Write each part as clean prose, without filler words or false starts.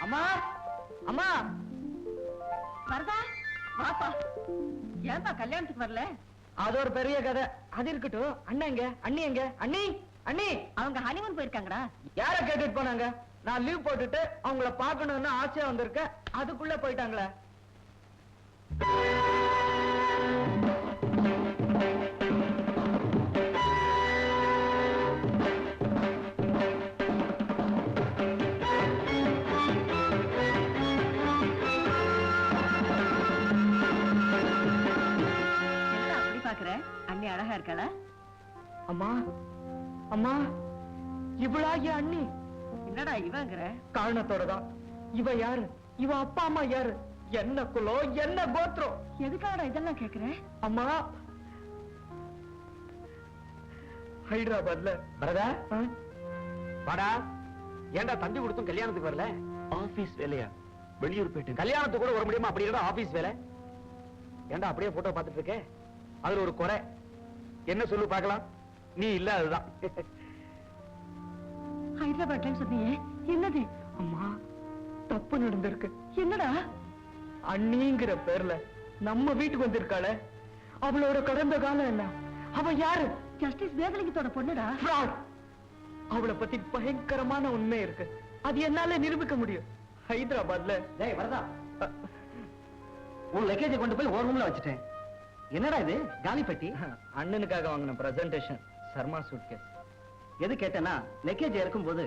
அம்மா அம்மா வரதா வாப்பா. ஏன்பா கல்யாணத்துக்கு வரல? அது ஒரு பெரிய கதை. அது இருக்கட்டும். அண்ணன் எங்க? அண்ணி எங்க? அண்ணி அண்ணி அவங்க ஹனிமூன் போயிருக்காங்கடா. யார கேட்டுட்டு போனாங்க? நான் லீவ் போட்டுட்டு அவங்கள பாக்கணும்னு ஆசையா வந்திருக்கேன். அதுக்குள்ள போயிட்டாங்களே. அண்ணி அழகா இருக்காளா? அம்மா அம்மா இவளா என் அண்ணி? என்னடா இவங்கிற? காரணத்தோடதான். இவ யாரு? இவ அப்பா அம்மா யாரு? என்ன குலம், என்ன கோத்திரம்? எதுக்காக இதெல்லாம் கேக்குற? அம்மா ஹைதராபாத்ல வரதா வாடா. ஏன்டா தந்தி கொடுத்தும் கல்யாணத்துக்கு வரல? ஆபீஸ் வேலையா? வெளியூர் போயிட்டு கல்யாணத்துக்கு கூட வர முடியுமா? அப்படி இல்லடா ஆபீஸ் வேலை. ஏன்டா அப்படியே போட்டோ பார்த்துட்டு இருக்க? அதுல ஒரு குறை என்ன சொல்லு பார்க்கலாம். நீ இல்ல அதுதான். ஹைதராபாத்ல சொன்னீங்க. என்னது? அம்மா தப்பு நடந்திருக்கு. என்னடா? அண்ணிங்கிற பேர்ல நம்ம வீட்டுக்கு வந்திருக்காளே, அவளோட கடந்த காலம் என்ன? அவ யாரு? ஜஸ்டிஸ் வேதலிங்கத்தோட பொண்ணுடா. அவளை பத்தி பயங்கரமான உண்மை இருக்கு. அது என்னால நிரூபிக்க முடியும். ஹைதராபாத்ல வரதா உன் லக்கேஜை கொண்டு போய் ஒரு ரூம்ல வச்சுட்டேன். என்னடா இது காலி பெட்டி? அண்ணனுக்காக வாங்கின பிரசன்டேஷன் சர்மா சூட்கேஸ். எது கேட்டேன்னா லக்கேஜ் இறக்கும் போது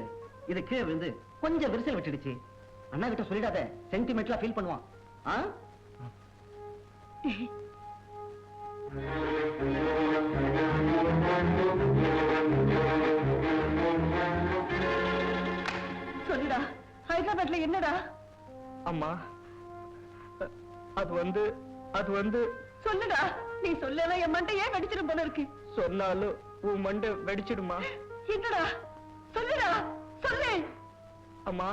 இது கீழே விழுந்து கொஞ்சம் விரிசல் விட்டுடுச்சு. அண்ணா கிட்ட சொல்லிடாத, சென்டிமெண்ட்லா ஃபீல் பண்ணுவான். சொல்லுடா, ஹைதராபாத்ல என்னடா? அம்மா அது வந்து சொல்லுடா. நீ சொல்லவே என் மண்டை ஏன் வெடிச்சிடும் போல இருக்கு. சொன்னாலும் உன் மண்டை வெடிச்சிடுமா? என்னடா சொல்லுடா, சொல்லு. அம்மா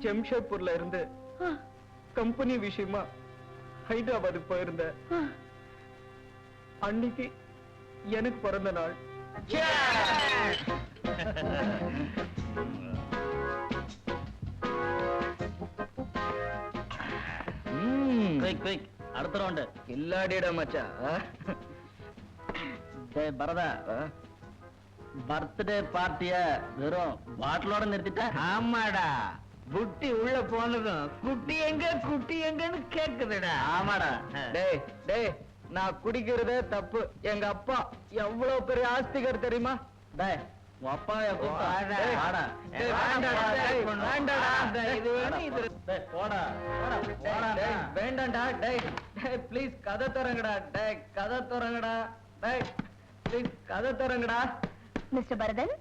ஜம்ஷேத்பூர்ல இருந்து கம்பெனி விஷயமா ஹைதராபாத்துக்கு போயிருந்த அன்னைக்கு எனக்கு பிறந்த நாள். அடுத்த ரவுண்டு கில்லாடிடா மச்சா. பரதா பர்த்டே பார்ட்டிய வெறும் பாட்டிலோட நிறுத்திட்ட? ஆமாடா, புட்டி உள்ள போனதும் குட்டி எங்கன்னு கேக்குதுடா. ஆமாடா. டேய் டேய், நான் குடிக்கிறதே தப்பு. எங்க அப்பா எவ்வளவு பெரிய ஆஸ்திகர் தெரியுமா? டேய் அப்பா வேண்டாண்டா. டேய் பிளீஸ் கதை தரங்கடா. டேய் கதை தரங்கடா. டேய் பிளீஸ் கதை தரங்கடா. மிஸ்டர் பரதன்,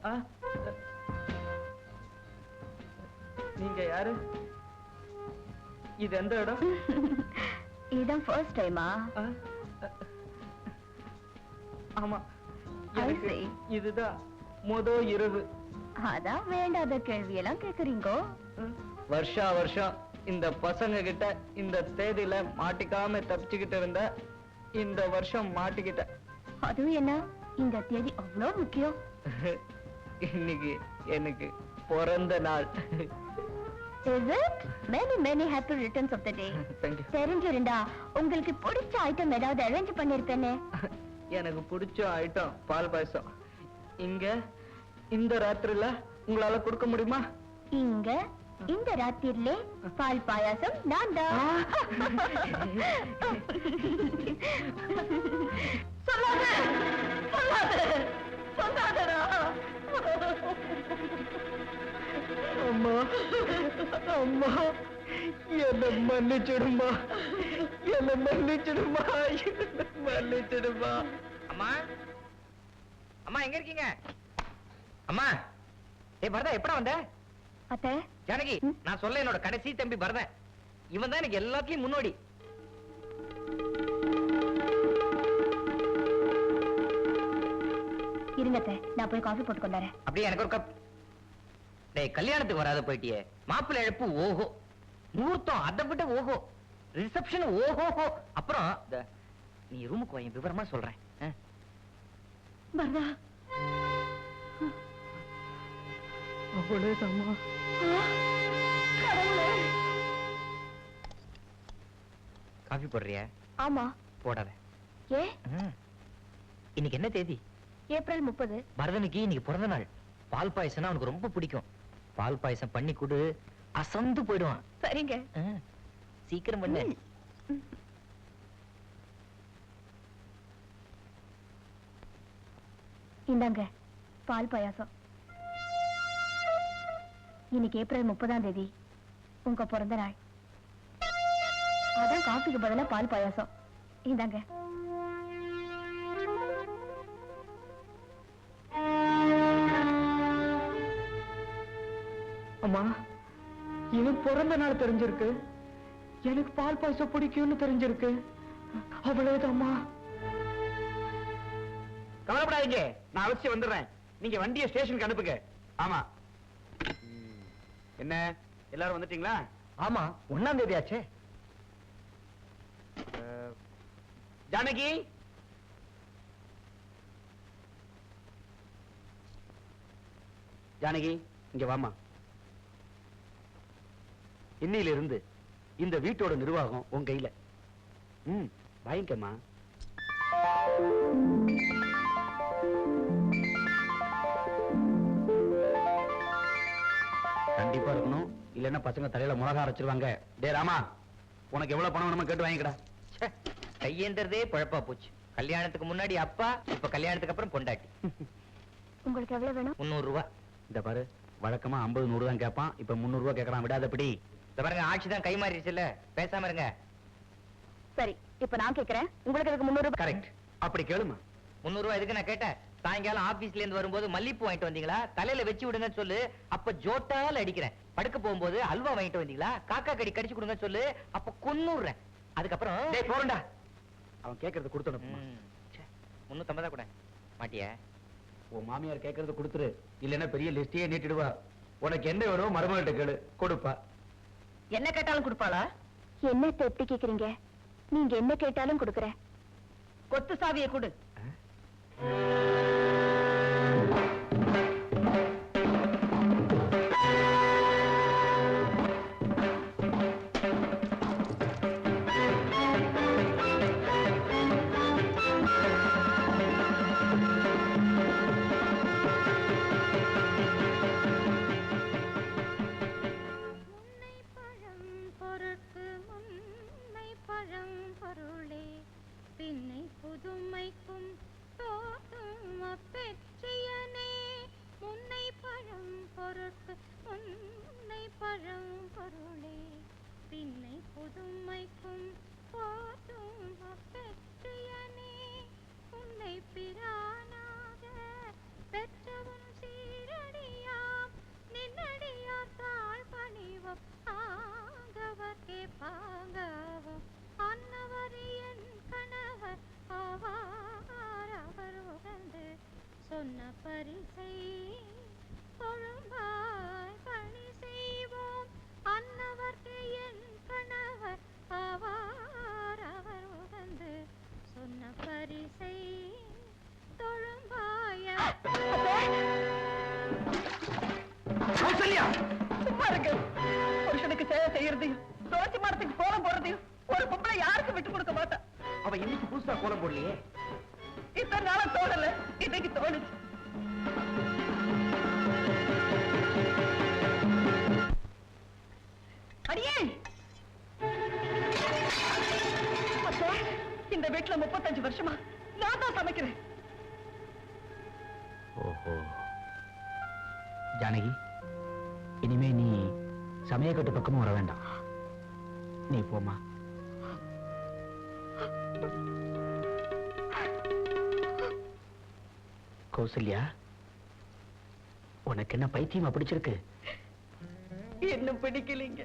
நீங்க யாரு? இது எந்த இடம்? இதான் ஃபர்ஸ்ட் டைமா? ஆமா, இதுதான் முதோ இரவு. அதான் வேண்டாத கேள்வி எல்லாம் கேக்குறீங்கோ. வருஷா வருஷம் இந்த பசங்க கிட்ட இந்த தேதியில மாட்டிக்காம தப்பிச்சுக்கிட்டு இருந்த இந்த வருஷம் மாட்டிக்கிட்ட. அதுவும் என்ன இந்த தேதி அவ்வளவு முக்கியம்? இன்னைக்கு எனக்கு பிறந்த நாள். Is it? Many many happy returns of the day. Thank you. தெரிஞ்சிருந்தா உங்களுக்கு பிடிச்ச ஐட்டம் ஏதாவது அரேஞ்ச் பண்ணிருப்பேனே. எனக்கு பிடிச்ச ஐட்டம் பால் பாயசம். இங்க இந்த ராத்திரில உங்களால கொடுக்க முடியுமா? இங்க இந்த ராத்திரிலே பால் பாயாசம் நான் தான். சொல்லாத சொல்லாத சொல்லாதடா. அம்மா அம்மா என்ன மன்னிச்சிடுமா, என்ன மன்னிச்சிடுமா, மன்னிச்சிடுமா. அம்மா அம்மா எங்க இருக்கீங்க? அம்மா பரதா எப்படா வந்த? அத்தை ஜானகி, நான் சொல்ல என்னோட கடைசி தம்பி பரதன். இவன் தான் எனக்கு எல்லாத்துலயும் முன்னோடி. இருங்க அத்தை, நான் போய் காஃபி போட்டு கொண்டாரேன். அப்படியே எனக்கு ஒரு கப். டேய் கல்யாணத்துக்கு வராத போயிட்டியே. மாப்பிள்ளை இழப்பு ஓஹோ, முகூர்த்தம் அதை விட ஓஹோ, ரிசப்ஷன் ஓஹோ. அப்புறம் நீ ரூமுக்கு வாங்க, விவரமா சொல்றேன். பரதா அவ்வளவுதாம்மா. காஃபி போடுறியா? ஆமா. போடாத. ஏ? இன்னைக்கு என்ன தேதி? ஏப்ரல் 30. பரதனுக்கு இன்னைக்கு பிறந்த நாள். பால் பாயசம்னா அவனுக்கு ரொம்ப பிடிக்கும். பால் பாயசம் பண்ணி கொடு, அசந்து போயிடுவான். சரிங்க. சீக்கிரம் பண்ணு. இந்தாங்க பால் பாயாசம். இன்னைக்கு ஏப்ரல் 30ஆம் தேதி உங்க பிறந்த நாள். அதான் காஃபிக்கு பதிலா பால் பாயாசம். இந்தாங்க. அம்மா, எனக்கு பிறந்த நாள் தெரிஞ்சிருக்கு, எனக்கு பால் பாயசம் பிடிக்கும்னு தெரிஞ்சிருக்கு. அவ்வளவுதாம்மா. கவலைப்படாதீங்க, நான் அவசியம் வந்துடுறேன். நீங்க வண்டியை ஸ்டேஷனுக்கு அனுப்புங்க. ஆமா. என்ன எல்லாரும் வந்துட்டீங்களா? ஆமா, 1ஆம் தேதி ஆச்சே. ஜானகி, ஜானகி இங்க வாமா. இன்னையிலிருந்து இந்த வீட்டோட நிர்வாகம் உன் கையில. வாங்கிக்கம்மா. கண்டிப்பா இருக்கணும், இல்லன்னா பசங்க தலையில மிளகா அரைச்சிருவாங்க. டே ராமா, உனக்கு எவ்வளவு பணம் வேணுமோ கேட்டு வாங்கிக்கடா. கையேந்தறதே பழப்பா போச்சு. கல்யாணத்துக்கு முன்னாடி அப்பா, இப்ப கல்யாணத்துக்கு அப்புறம் பொண்டாட்டி. உங்களுக்கு எவ்வளவு வேணும்? 300 ரூபாய். இந்த பாரு, வழக்கமா 50 100 தான் கேட்பான், இப்ப 300 ரூபாய் கேட்கறான். விடாதபடி. இந்த பாருங்க, ஆட்சி தான் கை மாறிடுச்சுல்ல, பேசாம இருங்க. சரி, இப்ப நான் கேக்குறேன், உங்களுக்கு அதுக்கு 300 ரூபாய். கரெக்ட், அப்படி கேளுமா. 300 ரூபாய் எதுக்கு நான் கேட்டேன்? சாயங்காலம் ஆபீஸ்ல இருந்து வரும்போது மல்லிப்பூ வாங்கிட்டு வந்தீங்களா? தலையில வச்சு விடுங்க சொல்லு, அப்ப ஜோட்டால அடிக்கிறேன். படுக்க போகும்போது அல்வா வாங்கிட்டு வந்தீங்களா? காக்கா கடி கடிச்சு கொடுங்க சொல்லு, அப்ப கொன்னுறேன். அதுக்கப்புறம் டேய் போறேன்டா. அவன் கேக்குறது கொடுத்து அனுப்புமா. 350 கூட மாட்டியா? உன் மாமியார் கேக்குறது கொடுத்துரு, இல்லன்னா பெரிய லிஸ்டையே நீட்டிடுவா. உனக்கு என்ன வேணும் மருமகிட்ட கேளு, கொடுப்பா. என்ன கேட்டாலும் கொடுப்பாளா? என்னத்த எப்படி கேக்குறீங்க? நீங்க என்ன கேட்டாலும் கொடுக்கறேன். கொத்து சாவியை கொடு. புருஷனுக்கு சேவை செய்யறதையும் தோச்சி மரத்துக்கு கோலம் போடுறதையும் ஒரு பொம்பளை யாருக்கும் விட்டு கொடுக்க மாட்டா. அவ இன்னைக்கு புதுசா கோலம் போடலையே. இத்தனை நாளா தோணல, இன்னைக்கு தோணுச்சு. அடியே, இந்த வீட்டுல 35 வருஷமா நான் தான் சமைக்கிறேன். ஓஹோ ஜானகி, இனிமே நீ சமயக்கட்டு பக்கமும் வர வேண்டாம். நீ போமா. கௌசல்யா, உனக்கு என்ன பைத்தியமா பிடிச்சிருக்கு? என்ன பிடிக்கலீங்க.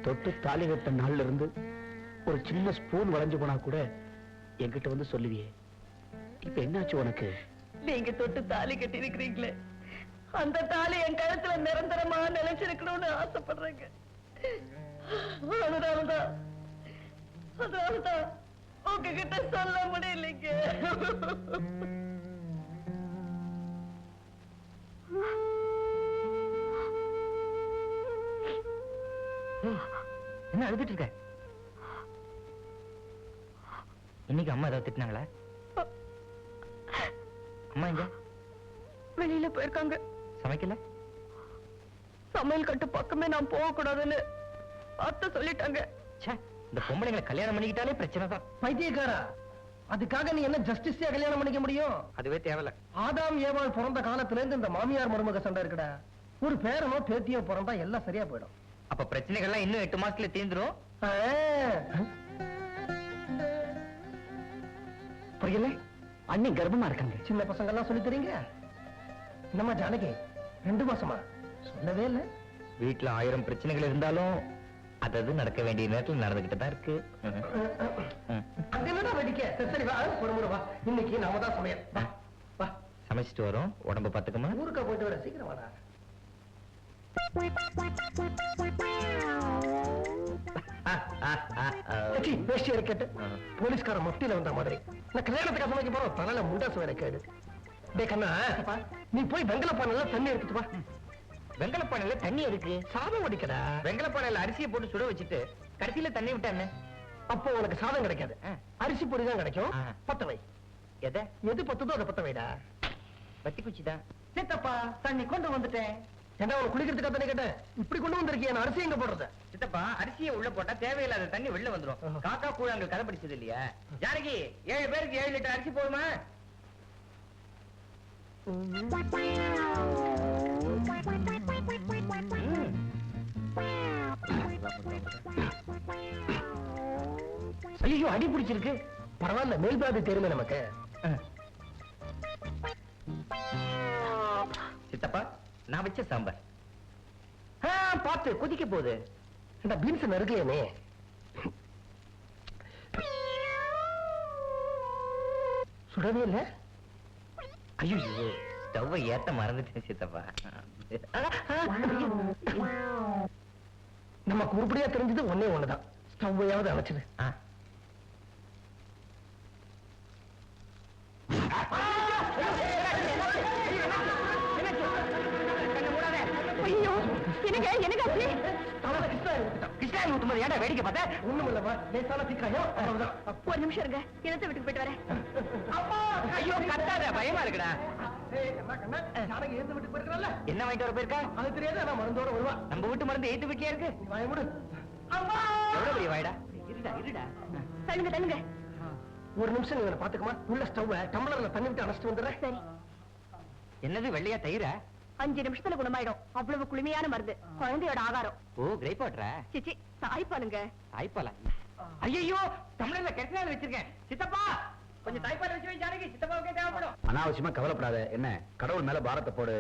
தொட்டு தாலி கட்ட நாள்ல இருந்து ஒரு சின்ன ஸ்பூன் வளைஞ்சு போனா கூட என்கிட்ட வந்து சொல்லுவியே. இப்ப என்னாச்சு உனக்கு? நீங்க தொட்டு தாலி கட்டி இருக்கிறீங்களே, அந்த தாலி என் கழுத்துல நிரந்தரமா நிலைச்சிருக்கணும்னு ஆசைப்படுறேங்க. அதனாலதான் உங்ககிட்ட சொல்ல முடியலைங்க. என்ன அழுதுட்டு இருக்க? இன்னைக்கு அம்மா ஏதாவது திட்டினாங்களா? அம்மா எங்க? வெளியில போயிருக்காங்க. சமைக்கல? சமையல் கட்டு பக்கமே நான் போக கூடாதுன்னு அத்தை சொல்லிட்டாங்க. ச்சே, இந்த பொம்பளைங்களை கல்யாணம் பண்ணிக்கிட்டாலே பிரச்சனை தான். பைத்தியக்காரா, அதுக்காக நீ என்ன ஜஸ்டிஸா கல்யாணம் பண்ணிக்க முடியும்? அதுவே தேவையில்ல. ஆதாம் ஏவாள் பிறந்த காலத்துல இருந்து இந்த மாமியார் மருமக சண்டை இருக்குடா. ஒரு பேரனோ பேத்தியோ பிறந்தா எல்லாம் சரியா போயிடும். அப்ப பிரச்சனைகள்லாம் இன்னும் 8 மாசத்துல தீர்ந்துரும். ஆ. புரியல, அண்ணி கர்ப்பமா இருக்காங்க. சின்ன பசங்க எல்லாம் சொல்லி தரீங்க. என்னம்மா ஜானகி, 2 மாசமா சொல்லவே இல்ல? வீட்டுல 1000 பிரச்சனைகள் இருந்தாலும் அது நடக்க வேண்டிய நேரத்துல நடந்துகிட்டு தான் இருக்கு. அது என்னடா வெடிக்க? சரி வா, ஒரு வா. இன்னைக்கு நாம தான் சமையல். வா வா. சமைச்சிட்டு வரோம். உடம்ப பாத்துக்கமா. ஊருக்கா போயிட்டு வர, சீக்கிரம் வாடா. வேஷ்டி இருக்கட்டு. போலீஸ்கார மஃப்டில வந்த மாதிரி. நான் கல்யாணத்துக்கு சமைக்க போறோம். தலையில முண்டாசு வேற கேடு. டே கண்ணா, நீ போய் வெங்கலப்பானையில தண்ணி எடுத்துட்டு வா. வெங்கலப்பானையில தண்ணி இருக்கு. சாதம் வடிக்கடா. வெங்கலப்பானையில அரிசியை போட்டு சுட வச்சுட்டு கடைசியில தண்ணி விட்டானே. அப்போ உனக்கு சாதம் கிடைக்காது. அரிசி பொடி தான் கிடைக்கும். பத்த வை. எதை? எது பத்துதோ அதை பத்த வைடா. பத்தி குச்சிதான். சித்தப்பா, தண்ணி கொண்டு வந்துட்டேன். ஏண்டா உனக்கு குளிக்கிறதுக்காக தண்ணி கேட்டேன். இப்படி கொண்டு வந்திருக்கிய, நான் அரிசி எங்க போடுறது? சித்தப்பா, அரிசியை உள்ள போட்டா தேவையில்லாத தண்ணி வெளில வந்துரும். காக்கா கூழாங்க கதை படிச்சது இல்லையா? ஜானகி, 7 பேருக்கு 7 லிட்டர் அரிசி போதுமா? ஐயோ, அடி பிடிச்சிருக்கு. பரவாயில்ல, மேல்பாதி தெரியுமே நமக்கு. சித்தப்பா, நான் வச்ச சாம்பார். பாத்து கொதிக்க போகுது. பீன்ஸ் நறுக்கலையே. சுடவே இல்ல. ஐயோ, ஸ்டவ்வை ஏத்த மறந்துட்டேன் சித்தப்பா. நமக்கு உருப்படியா தெரிஞ்சது ஒன்னே ஒண்ணுதான். ஸ்டவ்வையாவது அணைச்சது. ஐயோ, எனக்கு கிருஷ்ணாயி ஊத்தும்போது ஏன்டா வேடிக்கை பார்த்த? ஒண்ணும் இல்லவா, லேசான தீக்காயம், அவ்வளவுதான். ஒரு நிமிஷம் இருங்க, கிணத்து வீட்டுக்கு போயிட்டு வரேன். ஐயோ, கத்தாத, பயமா இருக்குடா. ஜானகி எழுந்து விட்டு போயிருக்கல. என்ன வாங்கிட்டு வர போயிருக்கா? அது தெரியாது, ஆனா மருந்தோட வருவா. நம்ம வீட்டு மருந்து 8 வீட்லயே இருக்கு. நீ வாய மூடு. எவ்வளவு பெரிய வாய்டா. இருடா. தள்ளுங்க. ஒரு நிமிஷம் நீங்க பாத்துக்கமா. உள்ள ஸ்டவ்ல டம்ளர்ல தண்ணி விட்டு அணைச்சிட்டு வந்துடுறேன். சரி. என்னது வெள்ளையா தயிரா? 5 நிமிஷத்துல குணமாயிடும். அவ்வளவு குளுமையான மருந்து, குழந்தையோட ஆகாரம். ஓ, கிரேப் வாட்டரா? சிச்சி, தாய்ப்பாலுங்க. தாய்ப்பாலா? ஐயோ, டம்ளர்ல கெட்டனால வச்சிருக்கேன். சித்தப்பா, கொஞ்சம் தாய்ப்பால் வச்சு வை ஜானகி. சித்தப்பாவுக்கே தேவைப்படும். அனாவசியமா கவலைப்படாத. என்ன, கடவுள் மேல பாரத்தை போடு.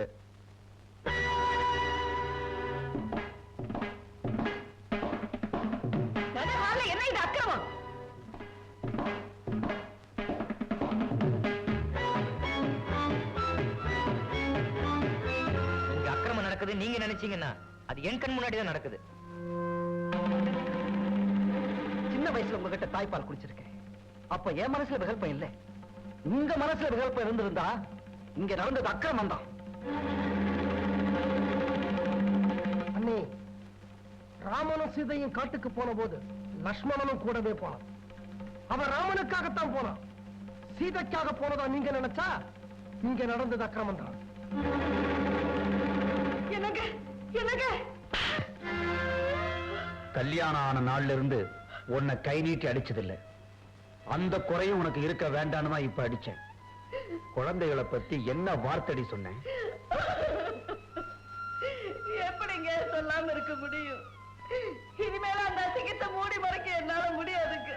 என்ன இது அக்கிரமம்? இங்க அக்கிரமம் நடக்குது நீங்க நினைச்சீங்கன்னா அது என் கண் முன்னாடி தான் நடக்குது. சின்ன வயசுல உங்ககிட்ட தாய்ப்பால் குடிச்சிருக்கேன். அப்ப என் மனசுல விகல்பம் இல்லை. உங்க மனசுல விகல்பம் இருந்திருந்தா இங்க நடந்தது அக்கிரமம் தான். அண்ணே, ராமனும் சீதையும் காட்டுக்கு போன போது லக்ஷ்மணனும் கூடவே போனான். அவன் ராமனுக்காகத்தான் போனான். சீதைக்காக போனதா நீங்க நினைச்சா இங்க நடந்தது அக்கிரமம் தான். என்னங்க கல்யாணம் ஆன நாள்ல இருந்து உன்னை கை நீட்டி அடிச்சதில்லை. அந்த குறையும் உனக்கு இருக்க வேண்டான்னு தான் இப்ப அடிச்சேன். குழந்தைகளை பத்தி என்ன வார்த்தடி சொன்னேன்? எப்படிங்க சொல்லாம இருக்க முடியும்? இனிமேல அந்த அசிங்கத்தை மூடி மறைக்க என்னால முடியாதுங்க.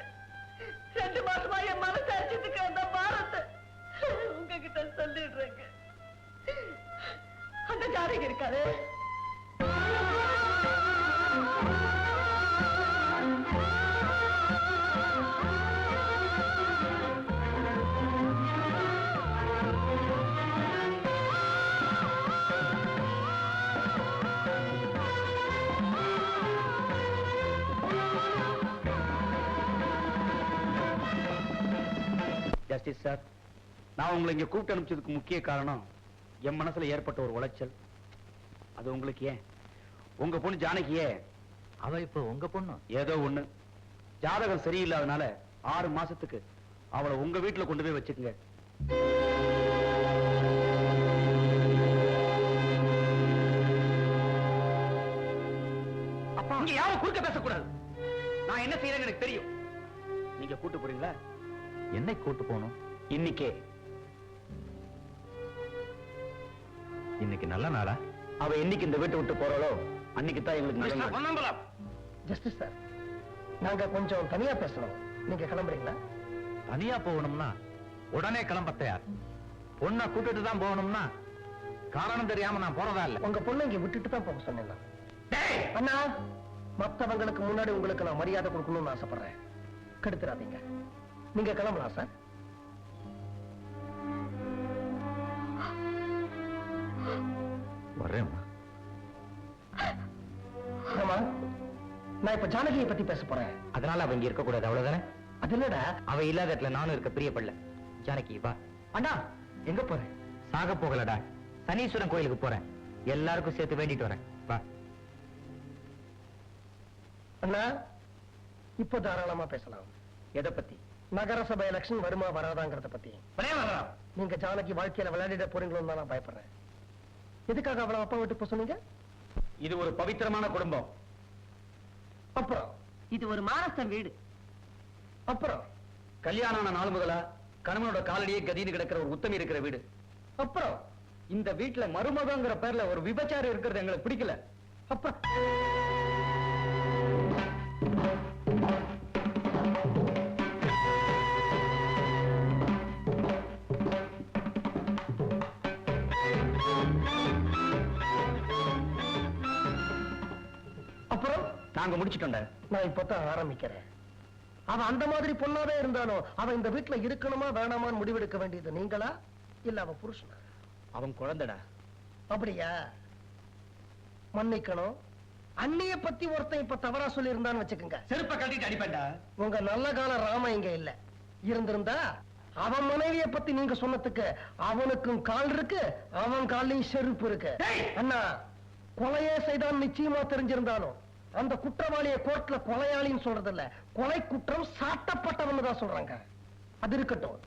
2 மாசமா என் மனசு அடிச்சதுக்கு அந்த பாரத்தை உங்ககிட்ட சொல்லிடுறேங்க. அந்த ஜானகி இருக்காரு, ஜஸ்டிஸ் சார், நான் உங்களை இங்க கூப்பிட்டு அனுப்பிச்சதுக்கு முக்கிய காரணம் என் மனசுல ஏற்பட்ட ஒரு உளைச்சல். அது உங்களுக்கு ஏன், உங்க பொண்ணு ஜானகியே அவ இப்ப உங்க பொண்ணு? ஏதோ ஒண்ணு, ஜாதகம் சரியில்லாதனால 6 மாசத்துக்கு அவளை உங்க வீட்டுல கொண்டு போய் வச்சுக்குங்க. அப்பா, இங்க யாரும் குறுக்க பேசக்கூடாது. நான் என்ன செய்யறேன்னு எனக்கு தெரியும். நீங்க கூட்டு போறீங்களா? என்னை கூட்டு போகணும்? இன்னைக்கே. இன்னைக்கு நல்ல நாளா? அவ என்னைக்கு இந்த வீட்டை விட்டு போறாளோ அன்னைக்கு தான் எங்களுக்கு நல்ல நாள். ஜஸ்டிஸ் சார், நாங்க கொஞ்சம் தனியா பேசணும். நீங்க கிளம்புறீங்களா? தனியா போகணும்னா உடனே கிளம்ப தயார். பொண்ணை கூட்டிட்டு தான் போகணும்னா காரணம் தெரியாம நான் போறதா இல்ல. உங்க பொண்ணை இங்க விட்டுட்டு தான் போக சொன்னேன். அண்ணா, மத்தவங்களுக்கு முன்னாடி உங்களுக்கு நான் மரியாதை கொடுக்கணும்னு ஆசைப்படுறேன். கெடுத்துறாதீங்க. நீங்க கிளம்பலாம் சார். வரேம்மா. ஆமா, நான் இப்ப ஜானகியை பத்தி பேச போறேன். அதனால அவ இங்க இருக்க கூடாது, அவ்வளவுதானே? அது இல்லடா, அவ இல்லாத இடத்துல நானும் இருக்க பிரியப்படல. ஜானகி வா. அண்ணா எங்க போறேன்? சாக போகலடா, சனீஸ்வரன் கோயிலுக்கு போறேன். எல்லாருக்கும் சேர்த்து வேண்டிட்டு வரேன். வா. அண்ணா, இப்ப தாராளமா பேசலாம். எதை பத்தி? நகரசபை எலெக்ஷன் வருமா வராதாங்கிறத பத்தி. நீங்க ஜானகி வாழ்க்கையில விளையாடிட போறீங்களோன்னு தான் நான் பயப்படுறேன். எதுக்காக அவளை அப்பா விட்டு போக சொன்னீங்க? இது ஒரு பவித்திரமான குடும்பம். அப்புறம் இது ஒரு மாரஸ்தம் வீடு. அப்புறம் கல்யாணம் ஆன நாள் முதலா கணவனோட காலடியே கதின்னு கிடக்கிற ஒரு உத்தமி இருக்கிற வீடு. அப்புறம் இந்த வீட்டுல மருமகங்கிற பேர்ல ஒரு விபச்சாரம் இருக்கிறது எங்களுக்கு பிடிக்கல. அப்புறம் அப்புறம் நாங்க முடிச்சிட்டோண்ட. நான் இப்பதான் ஆரம்பிக்கிறேன். அவ அந்த மாதிரி பொண்ணாவே இருந்தாலும் அவ இந்த வீட்டுல இருக்கணுமா வேணாமான்னு முடிவெடுக்க வேண்டியது நீங்களா இல்ல அவ புருஷனா? அவன் குழந்தைடா. அப்படியா? மன்னிக்கணும். அண்ணிய பத்தி ஒருத்தன் இப்ப தவறா சொல்லி இருந்தான்னு வச்சுக்கோங்க. செருப்ப கட்டிட்டு அடிப்பேன்டா. உங்க நல்ல கால ராம இங்க இல்ல. இருந்திருந்தா அவன் மனைவிய பத்தி நீங்க சொன்னதுக்கு அவனுக்கும் கால் இருக்கு, அவன் காலையும் செருப்பு இருக்கு. அண்ணா, கொலையே செய்தான் நிச்சயமா தெரிஞ்சிருந்தாலும் அந்த குற்றவாளியை கோர்ட்ல கொலையாளின்னு சொல்றது இல்ல, கொலை குற்றம் சாட்டப்பட்டவன்னு தான் சொல்றாங்க. அது இருக்கட்டும்,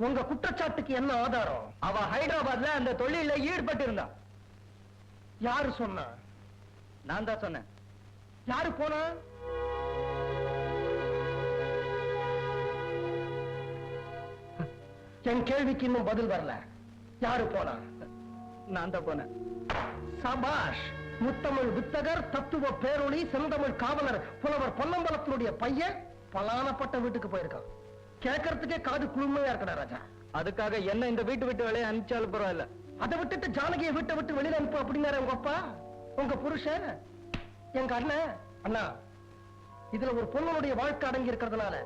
உங்க குற்றச்சாட்டுக்கு என்ன ஆதாரம்? அவ ஹைதராபாத்ல அந்த தொழில ஈடுபட்டு இருந்தா. யாரு சொன்னா? நான் தான் சொன்னேன். யாரு போனா? என் கேள்விக்கு இன்னும் பதில் வரல. யாரு போனா? நான் தான் போனேன். சபாஷ்! முத்தமிழ் வித்தகர், தத்துவ பேரொளி, செந்தமிழ் காவலர் புலவர் பொன்னம்பலத்தினுடைய பையன் பலானப்பட்ட வீட்டுக்கு போயிருக்கான். கேட்கறதுக்கே காது குழுமையா இருக்கடா ராஜா. அதுக்காக என்ன இந்த வீட்டு விட்டு வேலையை அனுப்பிச்சாலும் பரவாயில்ல. அதை விட்டுட்டு ஜானகியை வீட்டை விட்டு வெளியில அனுப்பு அப்படின்னாரு உங்க அப்பா, உங்க புருஷன், எங்க அண்ணன். அண்ணா, இதுல ஒரு பொண்ணுடைய வாழ்க்கை அடங்கி இருக்கிறதுனால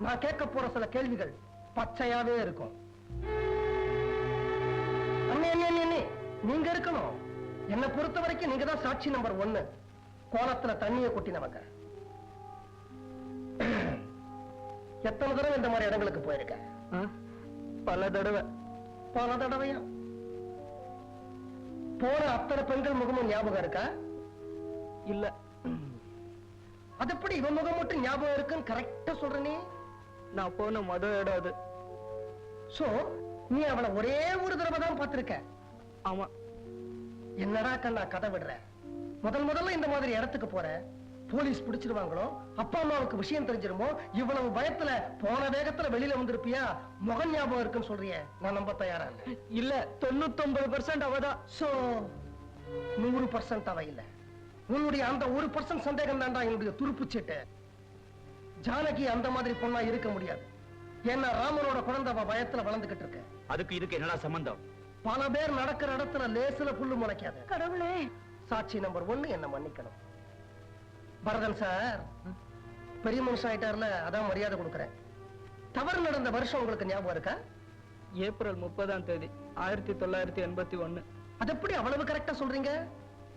நான் கேட்க போற சில கேள்விகள் பச்சையாவே இருக்கும். அண்ணே அண்ணே அண்ணே, நீங்க இருக்கணும். என்னை பொறுத்த வரைக்கும் நீங்க தான் சாட்சி நம்பர் 1. கோலத்துல தண்ணியை கொட்டினவங்க. எத்தனை தடவை இந்த மாதிரி இடங்களுக்கு போயிருக்க? பல தடவை. பல தடவையா? போன அத்தனை பெண்கள் முகமும் ஞாபகம் இருக்கா? இல்ல. அதப்படி இவன் முகம் மட்டும் ஞாபகம் இருக்குன்னு கரெக்டா சொல்ற நீ? நான் போன முதல் இடம் அது. சோ நீ அவளை ஒரே ஒரு தடவை தான் பார்த்திருக்க. ஆமா. என்னடா கண்ணா கதை விடுற? முதல்ல இந்த மாதிரி இடத்துக்கு போற, போலீஸ் பிடிச்சிருவாங்களோ, அப்பா அம்மாவுக்கு விஷயம் தெரிஞ்சிருமோ, இவ்வளவு பயத்துல போன வேகத்துல வெளியில வந்திருப்பியா? முகம் ஞாபகம் இருக்குன்னு சொல்றியே, நான் நம்ப தயாரா இல்ல. இல்ல, 99% அவதான். சோ 100% அவ இல்ல. உன்னுடைய அந்த 1% சந்தேகம் தான்டா என்னுடைய துருப்புச்சீட்டு. ஜானகி அந்த மாதிரி பொண்ணா இருக்க முடியாது. ஏன்னா ராமனோட குழந்தை அவ பயத்துல வளர்ந்துகிட்டு இருக்கு. அதுக்கு இதுக்கு என்னடா சம்பந்தம்? பல பேர் நடக்கிற இடத்துல லேசுல புல்லு முளைக்காது. கடவுளே! சாட்சி நம்பர் 1 என்ன மன்னிக்கணும். பரதன் சார் பெரிய மனுஷன் ஆயிட்டார்ல, அதான் மரியாதை கொடுக்கிறேன். தவறு நடந்த வருஷம் உங்களுக்கு ஞாபகம் இருக்கா? ஏப்ரல் 30ஆம் தேதி 1981. அது எப்படி அவ்வளவு கரெக்டா சொல்றீங்க?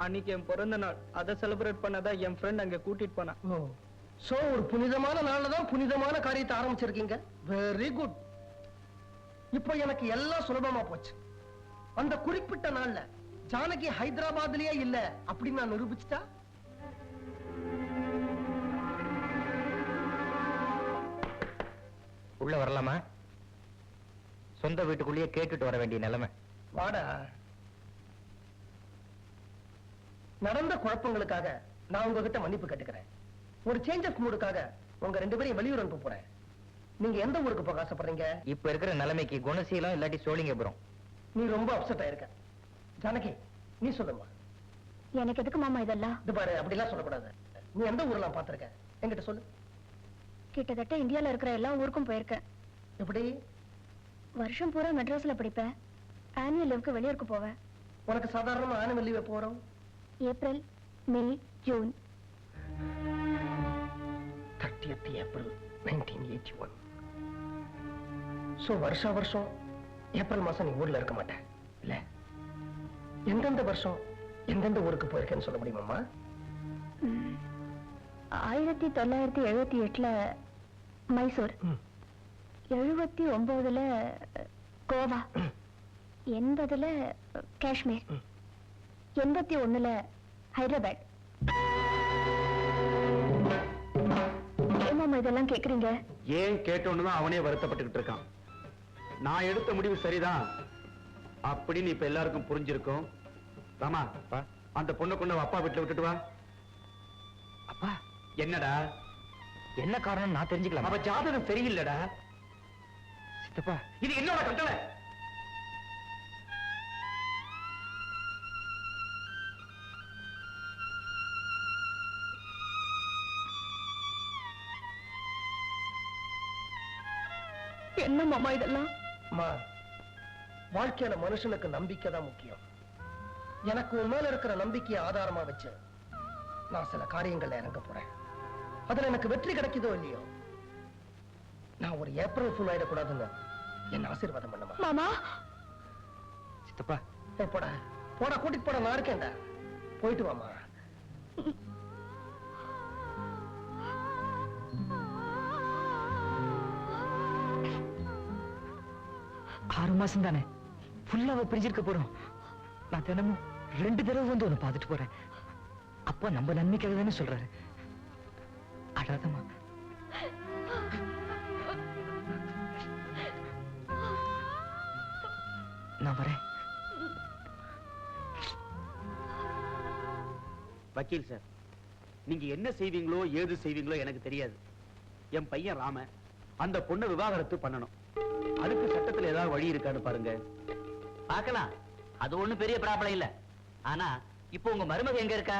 அன்னைக்கு என் பிறந்த நாள். அதை செலிப்ரேட் பண்ணதா என் ஃப்ரெண்ட் அங்க கூட்டிட்டு போனா. சோ ஒரு புனிதமான நாள்ல தான் புனிதமான காரியத்தை ஆரம்பிச்சிருக்கீங்க. Very good. இப்போ எனக்கு எல்லாம் சுலபமா போச்சு. அந்த குறிப்பிட்ட நாள்ல ஜானகி ஹைதராபாத்லயே இல்ல அப்படின்னு நான் நிரூபிச்சுட்டா உள்ள வரலாமா? சொந்த வீட்டுக்குள்ளேயே கேட்டுட்டு வர வேண்டிய நிலைமை. வாடா. நடந்த குழப்பங்களுக்காக நான் உங்ககிட்ட மன்னிப்பு கேட்டுக்கிறேன். ஒரு சேஞ்ச் ஆஃப் மூடுக்காக உங்க 2 பேரையும் வெளியூர் அனுப்ப போறேன். நீங்க எந்த ஊருக்கு போக ஆசைப்படுறீங்க? இப்ப இருக்கிற நிலைமைக்கு குணசீலம் இல்லாட்டி சோழிங்கபுரம். நீ ரொம்ப அப்செட் ஆயிருக்க. ஜானகி, நீ சொல்லுமா. எனக்கு எதுக்கு மாமா இதெல்லாம்? இது பாரு, அப்படிலாம் சொல்லக்கூடாது. நீ எந்த ஊர்லாம் பாத்திருக்க? என்கிட்ட சொல்லு. கிட்டத்தட்ட இந்தியால இருக்கிற எல்லா ஊருக்கும் போயிருக்கேன். எப்படி? வருஷம் பூரா மெட்ராஸ்ல படிப்பேன். ஆனுவல் லீவுக்கு வெளியூருக்கு போவேன். உனக்கு சாதாரணமா ஆனுவல் லீவ் போறோம்? ஏப்ரல், மே, ஜூன். 30th April 1981. சோ வருஷா வருஷம் ஏப்ரல் மாசம் நீ ஊர்ல இருக்க மாட்டேன் இல்ல? எந்தெந்த வருஷம் எந்தெந்த ஊருக்கு போயிருக்கேன்னு சொல்ல முடியுமாம்மா? 1978ல மைசூர், 79ல கோவா, 80ல காஷ்மீர், 81ல ஹைதராபாத். ஏமாமா இதெல்லாம் கேக்குறீங்க? ஏன் கேட்டோன்னுதான் அவனே வருத்தப்பட்டுக்கிட்டு இருக்கான். நான் எடுத்த முடிவு சரிதான் அப்படின்னு இப்ப எல்லாருக்கும் புரிஞ்சிருக்கும். ராமா, அந்த பொண்ணை கொண்டு அப்பா வீட்டுல விட்டுட்டு வா. அப்பா, என்னடா? என்ன காரணம் நான் தெரிஞ்சுக்கலாம்? அவ ஜாதகம் சரியில்லடா. சித்தப்பா, இது என்னோட கட்டளை. என்ன மாமா இதெல்லாம்? அம்மா, வாழ்க்கையில மனுஷனுக்கு நம்பிக்கை தான் முக்கியம். எனக்கு உன் மேல இருக்கிற நம்பிக்கையை ஆதாரமா வச்சு நான் சில காரியங்கள்ல இறங்க போறேன். அதுல எனக்கு வெற்றி கிடைக்குதோ இல்லையோ, நான் ஒரு ஏப்ரல் ஃபுல் ஆயிடக்கூடாதுன்னு என்ன ஆசீர்வாதம் பண்ணுமா. மாமா, சித்தப்பா, போடா போடா, கூட்டிட்டு போட நான் இருக்கேன்டா. போயிட்டு வாமா. ஆறு மாசம் தானே, ஃபுல்லாவ பிரிஞ்சிருக்க போறோம். நான் தினமும் 2 தடவை வந்து உன்னை பார்த்துட்டு போறேன். அப்பா நம்ம நன்மைக்காக தானே சொல்றாரு. அழாதம்மா. நான் வரேன். வக்கீல் சார், நீங்க என்ன செய்வீங்களோ ஏது செய்வீங்களோ எனக்கு தெரியாது. என் பையன் ராம அந்த பொண்ணை விவாகரத்து பண்ணணும். அதுக்கு சட்டத்துல ஏதாவது வழி இருக்கான்னு பாருங்க. பார்க்கலாம், அது ஒண்ணும் பெரிய ப்ராப்ளம் இல்ல. ஆனா இப்போ உங்க மருமக எங்க இருக்கா?